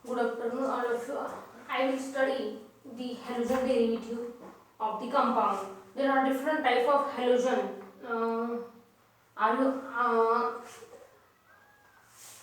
Good afternoon, all of you. I will study the halogen derivative of the compound. There are different type of halogen. Uh, are you?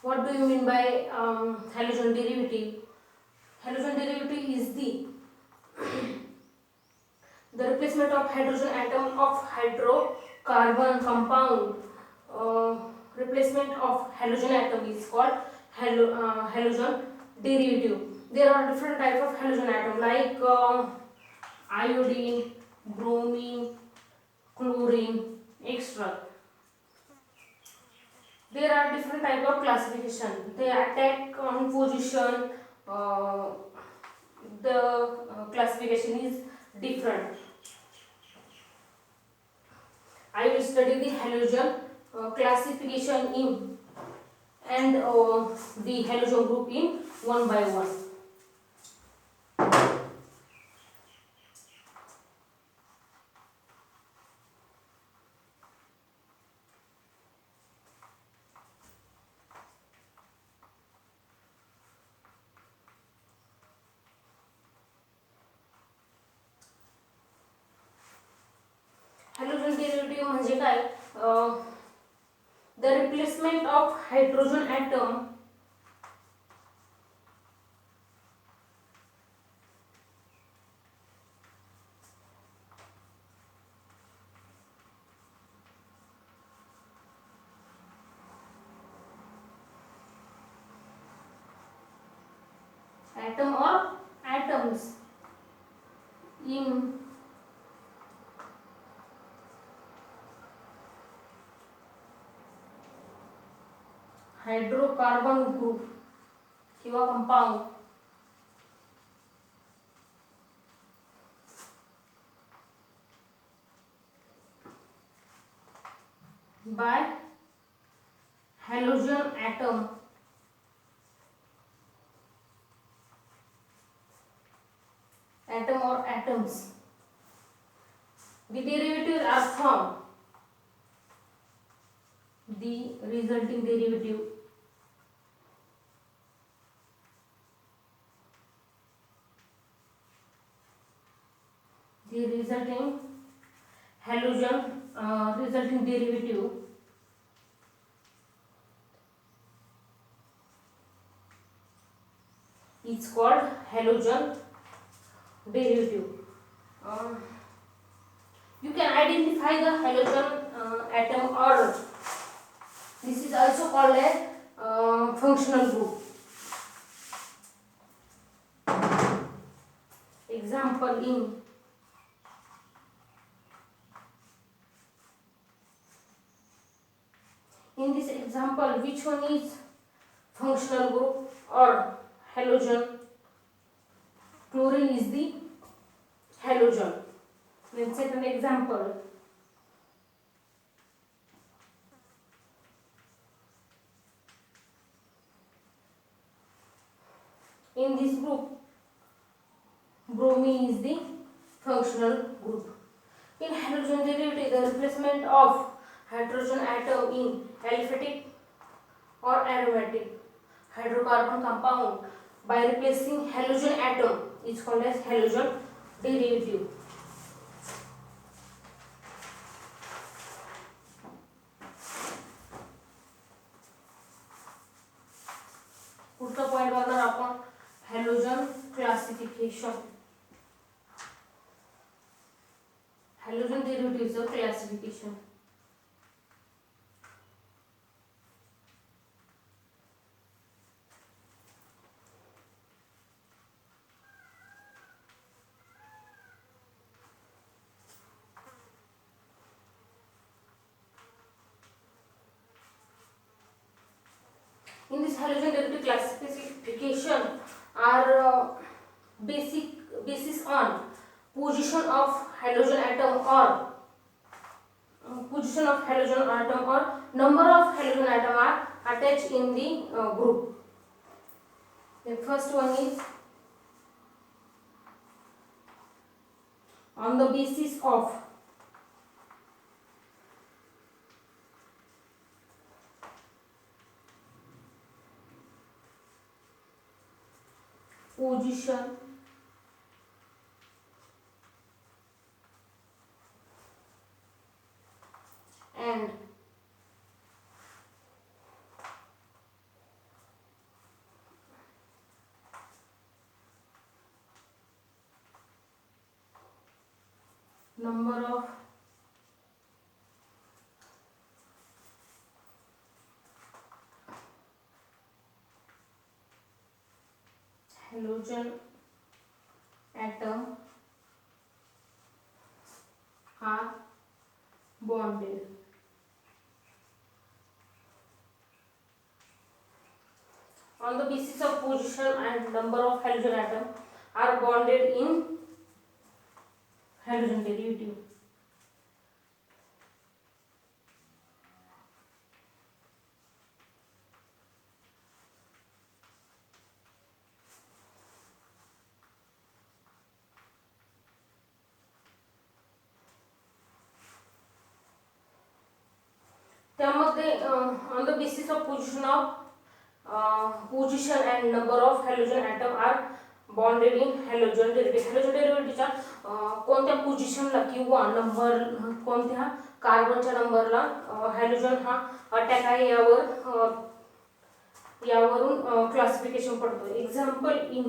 What do you mean by halogen derivative? Halogen derivative is the replacement of hydrogen atom of hydrocarbon compound. Uh, Replacement of halogen atom is called halogen derivative. There are different types of halogen atom like iodine, bromine, chlorine, etc. There are different type of classification. They attack on position. Uh, the classification is different. I will study the halogen classification in and the halogen group in one by one. Halogen derivative म्हणजे काय? The replacement of hydrogen atom atom or atoms in hydrocarbon group किंवा compound by halogen atom or atoms. The derivatives are formed. The resulting derivative resulting derivative is called halogen derivative. You can identify the halogen atom or this is also called a functional group. Example in this example, which one is functional group or halogen? Chlorine is the halogen. Let's take an example. In this group, bromine is the functional group. In halogen derivative, the replacement of hydrogen atom in aliphatic or aromatic hydrocarbon compound by replacing halogen atom is called as halogen derivative. पुढचा point बघणार आपण halogen classification. Halogen डेरिव्हेटिव्हचं classification. In this halogen derivative classification are basis on position of halogen atom or number of halogen atom are attached in the group. The first one is on the basis of position and number of halogen atom are bonded. On the basis of position and number of halogen atom are bonded in halogen derivative. त्यामध्ये on the basis of position and number of halogen atom are bonded in halogen derivative. halogen derivativeच्या कोणत्या पोझिशनला किंवा number कोणत्या कार्बनच्या नंबरला halogen हा attack आहे यावरून classification पडतो. Example in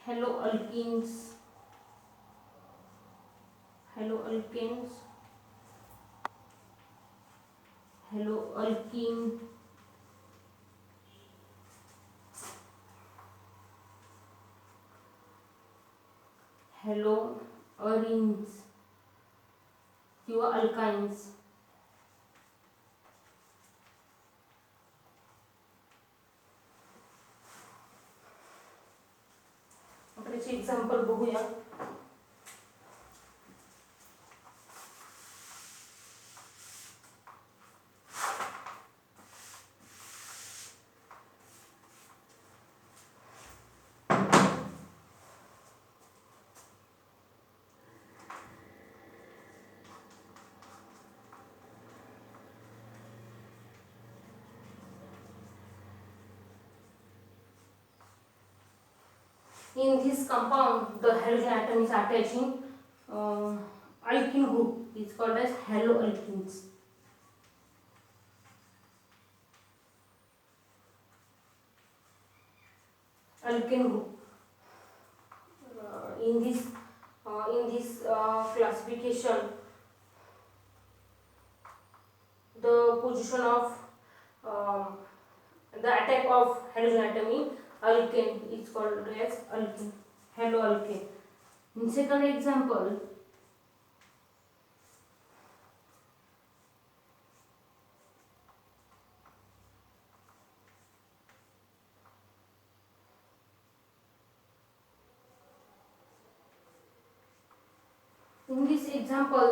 haloalkenes, haloalkene, haloarenes किंवा अल्काइन्स. त्याचे एक्झाम्पल बघूया. In this compound, the halogen atom is attaching alkene group. It's called as haloalkenes. Alkene group. In this classification, the position of the attack of halogen atom in alkane is called as alkene, haloalkane. In second example,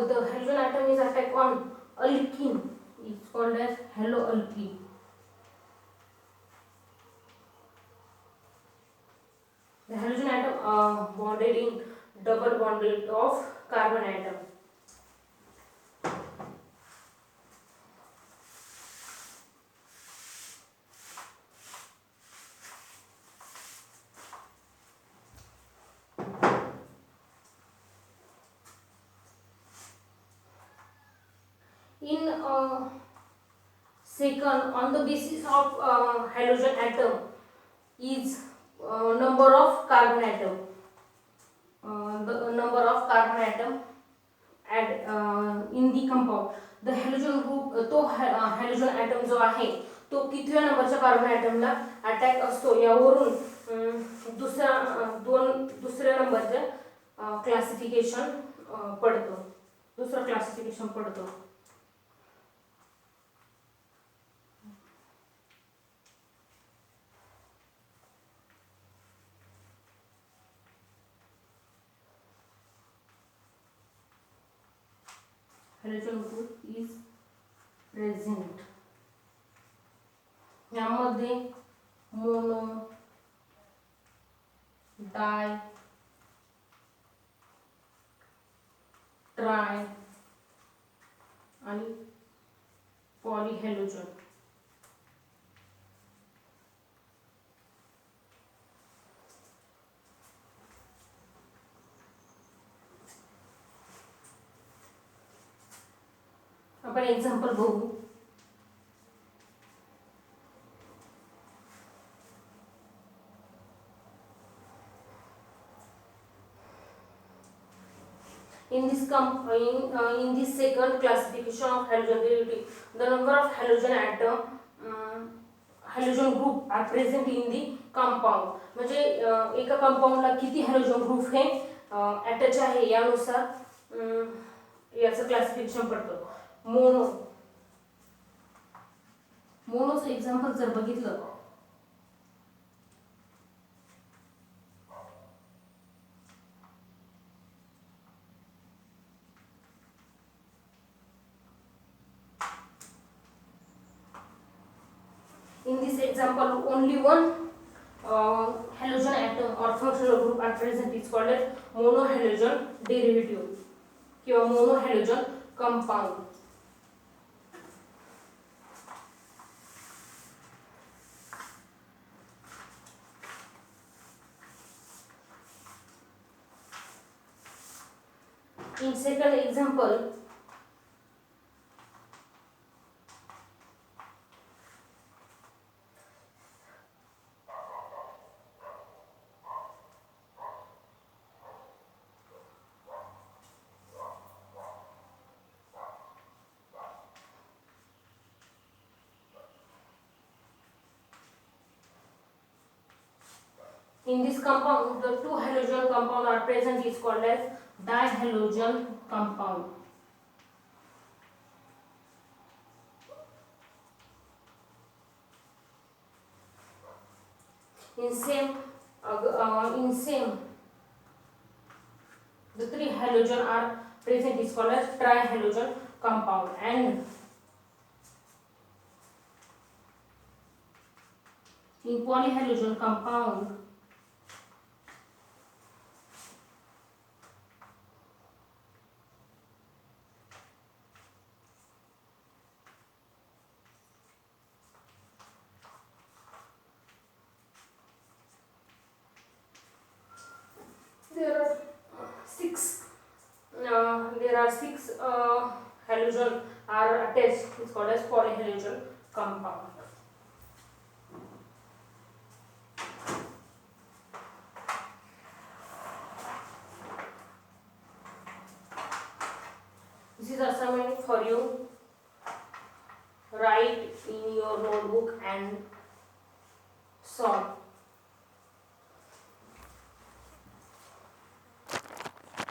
the halogen atom is attack on alkene. It's called as haloalkene. The halogen atom bonded in double bonded of carbon atom. In second, on the basis of halogen atom is number of carbon atom. The number of carbon atom add in the compound. The halogen group तो halogen atom जो आहे तो कितव्या नंबरच्या carbon ॲटमला attack असतो यावरून दुसऱ्या नंबरचे क्लासिफिकेशन पडतो. दुसरा क्लासिफिकेशन पडतो. halogen group is present. यामध्ये मोनो, डाय, ट्राय आणि पॉलीहॅलोजन. आपण एक्झाम्पल बघू. In this second classification of halogen derivative, the number of halogen halogen group are present in the compound. म्हणजे एका कंपाऊंडला किती हॅलोजन ग्रुप हे अटॅच आहे यानुसार याचं क्लासिफिकेशन पडतं. मोनोचं एक्झाम्पल जर बघितलं in this example only one halogen atom or functional group are present. It's called as monohalogen derivative किंवा monohalogen compound. In second example, in this compound the two halogen compound are present, is called as dihalogen compound. In same the three halogen are present, is called as trihalogen compound. And in polyhalogen compound there are six halogen are attached. It's called as polyhalogen compound. This is assignment for you. Write in your notebook and solve.